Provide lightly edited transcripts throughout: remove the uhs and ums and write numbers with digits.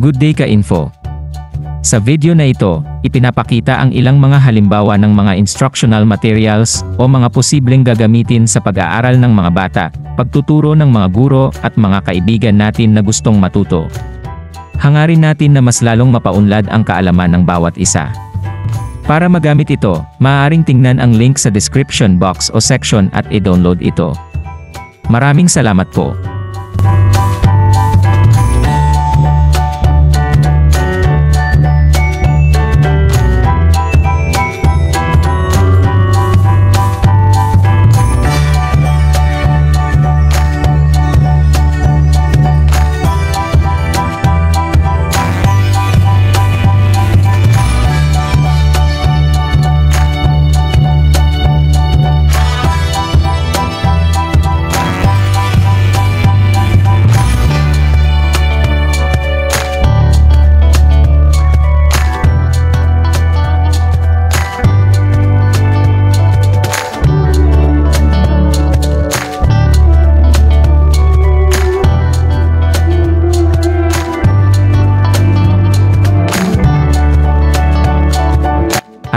Good day ka-info! Sa video na ito, ipinapakita ang ilang mga halimbawa ng mga instructional materials o mga posibleng gagamitin sa pag-aaral ng mga bata, pagtuturo ng mga guro at mga kaibigan natin na gustong matuto. Hangarin natin na mas lalong mapaunlad ang kaalaman ng bawat isa. Para magamit ito, maaaring tingnan ang link sa description box o section at i-download ito. Maraming salamat po.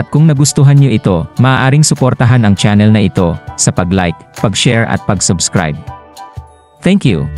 At kung nagustuhan niyo ito, maaaring suportahan ang channel na ito sa pag-like, pag-share at pag-subscribe. Thank you!